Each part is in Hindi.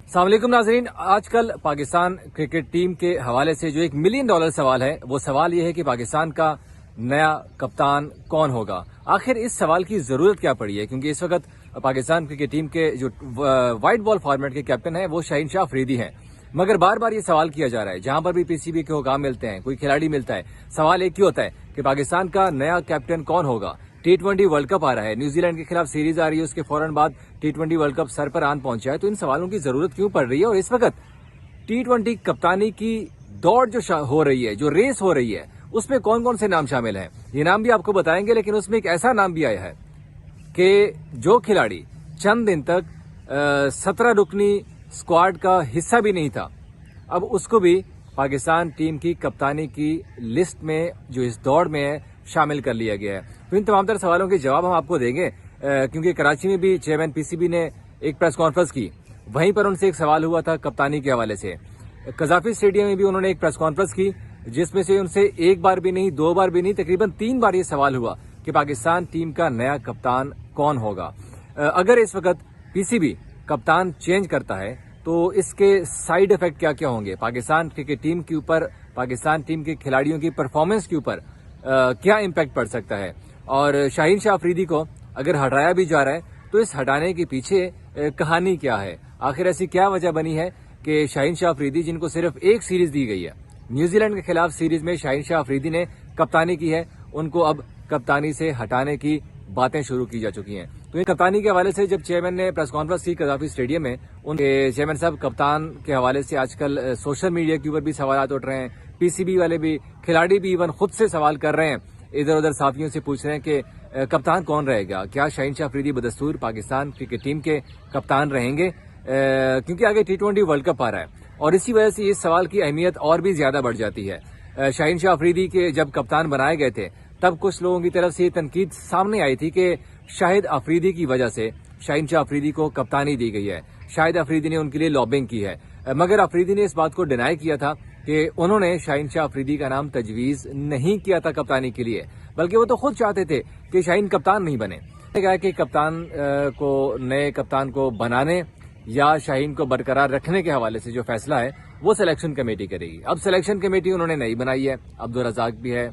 अस्सलाम वालेकुम नाजरीन। आजकल पाकिस्तान क्रिकेट टीम के हवाले से जो $1 मिलियन सवाल है, वो सवाल ये है कि पाकिस्तान का नया कप्तान कौन होगा। आखिर इस सवाल की जरूरत क्या पड़ी है, क्योंकि इस वक्त पाकिस्तान क्रिकेट टीम के जो व्हाइट बॉल फॉर्मेट के कैप्टन है वो शाहीन शाह अफरीदी हैं। मगर बार बार ये सवाल किया जा रहा है, जहां पर भी पीसीबी के हुकाम मिलते हैं, कोई खिलाड़ी मिलता है, सवाल एक ही होता है कि पाकिस्तान का नया कैप्टन कौन होगा। T20 वर्ल्ड कप आ रहा है, न्यूजीलैंड के खिलाफ सीरीज आ रही है, उसके फौरन बाद T20 वर्ल्ड कप सर पर आन पहुंचा है। तो इन सवालों की जरूरत क्यों पड़ रही है, और इस वक्त T20 कप्तानी की दौड़ जो हो रही है, जो रेस हो रही है, उसमें कौन कौन से नाम शामिल हैं, ये नाम भी आपको बताएंगे। लेकिन उसमें एक ऐसा नाम भी आया है कि जो खिलाड़ी चंद दिन तक 17 रुकनी स्क्वाड का हिस्सा भी नहीं था, अब उसको भी पाकिस्तान टीम की कप्तानी की लिस्ट में, जो इस दौड़ में है, शामिल कर लिया गया है। तो इन तमाम तरह सवालों के जवाब हम आपको देंगे, क्योंकि कराची में भी चेयरमैन पीसीबी ने एक प्रेस कॉन्फ्रेंस की, वहीं पर उनसे एक सवाल हुआ था कप्तानी के हवाले से। कजाफी स्टेडियम में भी उन्होंने एक प्रेस कॉन्फ्रेंस की, जिसमें से उनसे एक बार भी नहीं, दो बार भी नहीं, तकरीबन 3 बार ये सवाल हुआ कि पाकिस्तान टीम का नया कप्तान कौन होगा। अगर इस वक्त पीसीबी कप्तान चेंज करता है तो इसके साइड इफेक्ट क्या क्या होंगे, पाकिस्तान क्रिकेट टीम के ऊपर, पाकिस्तान टीम के खिलाड़ियों की परफॉर्मेंस के ऊपर क्या इम्पैक्ट पड़ सकता है। और शाहीन शाह अफरीदी को अगर हटाया भी जा रहा है तो इस हटाने के पीछे कहानी क्या है, आखिर ऐसी क्या वजह बनी है कि शाहीन शाह अफरीदी, जिनको सिर्फ एक सीरीज दी गई है, न्यूजीलैंड के खिलाफ सीरीज में शाहीन शाह अफरीदी ने कप्तानी की है, उनको अब कप्तानी से हटाने की बातें शुरू की जा चुकी हैं। तो इन कप्तानी के हवाले से जब चेयरमैन ने प्रेस कॉन्फ्रेंस की कजाफी स्टेडियम में, उनके चेयरमैन साहब कप्तान के हवाले से आजकल सोशल मीडिया के ऊपर भी सवाल उठ रहे हैं, पीसीबी वाले भी, खिलाड़ी भी इवन खुद से सवाल कर रहे हैं, इधर उधर साफियों से पूछ रहे हैं कि कप्तान कौन रहेगा, क्या शाहीन शाह अफरीदी बदस्तूर पाकिस्तान क्रिकेट टीम के कप्तान रहेंगे, क्योंकि आगे T20 वर्ल्ड कप आ रहा है और इसी वजह से इस सवाल की अहमियत और भी ज्यादा बढ़ जाती है। शाहीन शाह अफरीदी के जब कप्तान बनाए गए थे, तब कुछ लोगों की तरफ से ये तनकीद सामने आई थी कि शाहिद अफरीदी की वजह से शाहीन शाह अफरीदी को कप्तानी दी गई है, शाहिद अफरीदी ने उनके लिए लॉबिंग की है। मगर अफरीदी ने इस बात को डिनाई किया था कि उन्होंने शाहीन शाह अफरीदी का नाम तजवीज नहीं किया था कप्तानी के लिए, बल्कि वो तो खुद चाहते थे कि शाहीन कप्तान नहीं बने। कहा कि कप्तान को, नए कप्तान को बनाने या शाहीन को बरकरार रखने के हवाले से जो फैसला है वो सिलेक्शन कमेटी करेगी। अब सिलेक्शन कमेटी उन्होंने नई बनाई है, अब्दुल रज़ाक भी है,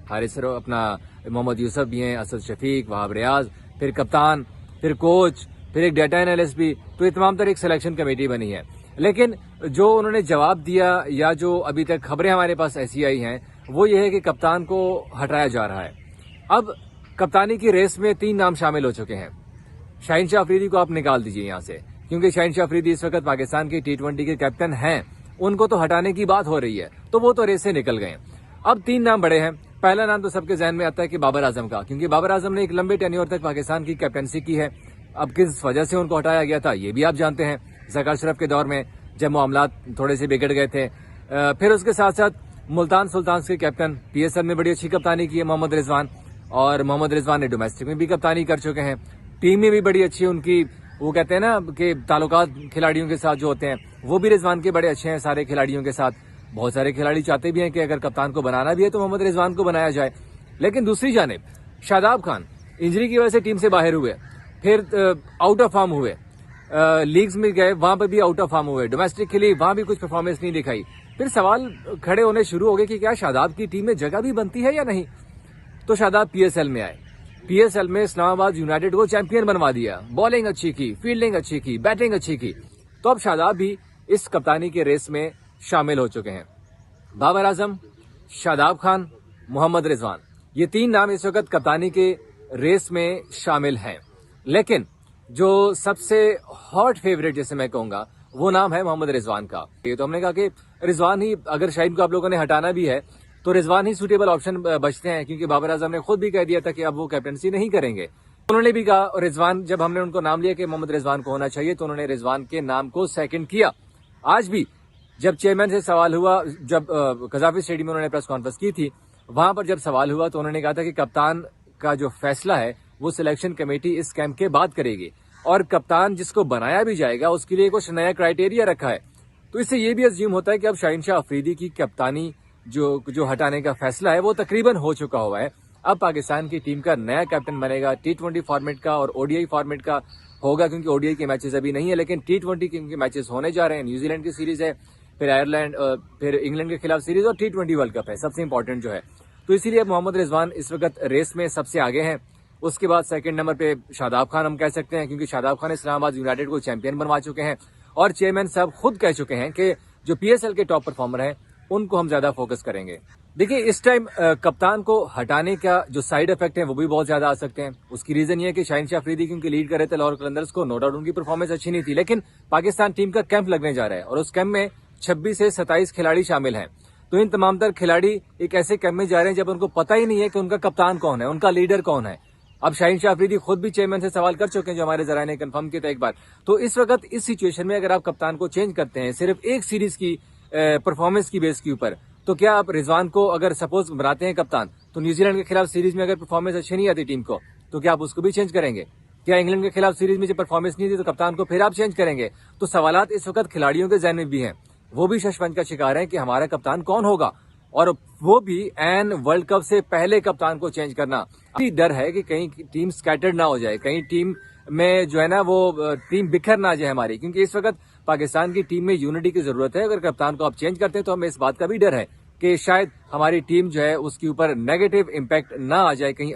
हारिस अपना मोहम्मद यूसुफ भी हैं, असद शफीक, वहाब रियाज, फिर कप्तान, फिर कोच, फिर एक डाटा एनालिस्ट भी। तो ये तमाम तरह एक सिलेक्शन कमेटी बनी है। लेकिन जो उन्होंने जवाब दिया, या जो अभी तक खबरें हमारे पास ऐसी आई हैं, वो ये है कि कप्तान को हटाया जा रहा है। अब कप्तानी की रेस में 3 नाम शामिल हो चुके हैं। शाहीन शाह अफरीदी को आप निकाल दीजिए यहां से, क्योंकि शाहीन शाह अफरीदी इस वक्त पाकिस्तान के T20 के कैप्टन हैं, उनको तो हटाने की बात हो रही है, तो वो तो रेस से निकल गए। अब 3 नाम बड़े हैं। पहला नाम तो सबके जहन में आता है कि बाबर आजम का, क्योंकि बाबर आजम ने एक लंबे टेन्योर तक पाकिस्तान की कैप्टनसी की है। अब किस वजह से उनको हटाया गया था ये भी आप जानते हैं, ज़का अशरफ के दौर में जब मामलात थोड़े से बिगड़ गए थे। फिर उसके साथ साथ मुल्तान सुल्तान्स के कैप्टन, PSL में बड़ी अच्छी कप्तानी की है मोहम्मद रिजवान, और मोहम्मद रिजवान ने डोमेस्टिक में भी कप्तानी कर चुके हैं। टीम में भी बड़ी अच्छी उनकी, वो कहते हैं ना कि ताल्लुकात खिलाड़ियों के साथ जो होते हैं, वो भी रिजवान के बड़े अच्छे हैं सारे खिलाड़ियों के साथ। बहुत सारे खिलाड़ी चाहते भी हैं कि अगर कप्तान को बनाना भी है तो मोहम्मद रिजवान को बनाया जाए। लेकिन दूसरी जानिब शादाब खान इंजरी की वजह से टीम से बाहर हुए, फिर आउट ऑफ फॉर्म हुए, लीग्स में गए, वहां पर भी आउट ऑफ फॉर्म हुए, डोमेस्टिक के लिए वहां भी कुछ परफॉर्मेंस नहीं दिखाई। फिर सवाल खड़े होने शुरू हो गए कि क्या शादाब की टीम में जगह भी बनती है या नहीं। तो शादाब PSL में आए, PSL में इस्लामाबाद यूनाइटेड को चैंपियन बनवा दिया, बॉलिंग अच्छी की, फील्डिंग अच्छी की, बैटिंग अच्छी की। तो अब शादाब भी इस कप्तानी के रेस में शामिल हो चुके हैं। बाबर आजम, शादाब खान, मोहम्मद रिजवान, ये 3 नाम इस वक्त कप्तानी के रेस में शामिल हैं। लेकिन जो सबसे हॉट फेवरेट जैसे मैं कहूंगा, वो नाम है मोहम्मद रिजवान का। ये तो हमने कहा कि रिजवान ही, अगर शाहीन को आप लोगों ने हटाना भी है तो रिजवान ही सूटेबल ऑप्शन बचते हैं, क्योंकि बाबर आजम ने खुद भी कह दिया था कि अब वो कैप्टनसी नहीं करेंगे। उन्होंने भी कहा, रिजवान, जब हमने उनको नाम लिया कि मोहम्मद रिजवान को होना चाहिए, तो उन्होंने रिजवान के नाम को सेकंड किया। आज भी जब चेयरमैन से सवाल हुआ, जब कजाफी स्टेडियम में उन्होंने प्रेस कॉन्फ्रेंस की थी, वहां पर जब सवाल हुआ तो उन्होंने कहा था कि कप्तान का जो फैसला है वो सिलेक्शन कमेटी इस कैंप के बाद करेगी, और कप्तान जिसको बनाया भी जाएगा उसके लिए कुछ नया क्राइटेरिया रखा है। तो इससे ये भी अज्यूम होता है कि अब शाहीन शाह अफरीदी की कप्तानी जो हटाने का फैसला है वो तकरीबन हो चुका हुआ है। अब पाकिस्तान की टीम का नया कैप्टन बनेगा T20 फॉर्मेट का और ODI फॉर्मेट का, होगा क्योंकि ओडीआई के मैचेस अभी नहीं है, लेकिन T20 के मैचेस होने जा रहे हैं। न्यूजीलैंड की सीरीज है, फिर आयरलैंड, फिर इंग्लैंड के खिलाफ सीरीज और T20 वर्ल्ड कप है, सबसे इंपॉर्टेंट जो है। तो इसीलिए मोहम्मद रिजवान इस वक्त रेस में सबसे आगे हैं। उसके बाद सेकंड नंबर पे शादाब खान हम कह सकते हैं, क्योंकि शादाब खान इस्लामाबाद यूनाइटेड को चैंपियन बनवा चुके हैं और चेयरमैन साहब खुद कह चुके हैं कि जो PSL के टॉप परफॉर्मर हैं उनको हम ज्यादा फोकस करेंगे। देखिए, इस टाइम कप्तान को हटाने का जो साइड इफेक्ट है वो भी बहुत ज्यादा आ सकते हैं। उसकी रीजन ये है कि शाहिन शाह अफरीदी क्योंकि लीड कर रहे थे लाहौर कलंदर्स को, नो डाउट उनकी परफॉर्मेंस अच्छी नहीं थी, लेकिन पाकिस्तान टीम का कैंप लगने जा रहा है और उस कैंप में 26 से 27 खिलाड़ी शामिल हैं। तो इन तमाम तर खिलाड़ी एक ऐसे कैंप में जा रहे हैं जब उनको पता ही नहीं है कि उनका कप्तान कौन है, उनका लीडर कौन है। अब शाहिन शाह अफरीदी खुद भी चेयरमैन से सवाल कर चुके हैं, जो हमारे जराये ने कंफर्म किया था एक बार। तो इस वक्त इस सिचुएशन में अगर आप कप्तान को चेंज करते हैं सिर्फ एक सीरीज की परफॉर्मेंस की बेस के ऊपर, तो क्या आप रिजवान को अगर सपोज बनाते हैं कप्तान, तो न्यूजीलैंड के खिलाफ सीरीज में अगर परफॉर्मेंस अच्छी नहीं आती टीम को, तो क्या आप उसको भी चेंज करेंगे? क्या इंग्लैंड के खिलाफ सीरीज में जब परफॉर्मेंस नहीं थी तो कप्तान को फिर आप चेंज करेंगे? तो सवालात इस वक्त खिलाड़ियों के जहन में भी हैं, वो भी शशपंज का शिकार है कि हमारा कप्तान कौन होगा, और वो भी एन वर्ल्ड कप से पहले कप्तान को चेंज करना। अभी डर है कि कहीं टीम स्कैटर्ड ना हो जाए, कहीं टीम में जो है ना वो टीम बिखर ना जाए हमारी, क्योंकि इस वक्त पाकिस्तान की टीम में यूनिटी की जरूरत है। अगर कप्तान को आप चेंज करते हैं तो हमें इस बात का भी डर है कि शायद हमारी टीम जो है उसके ऊपर नेगेटिव इम्पैक्ट ना आ जाए कहीं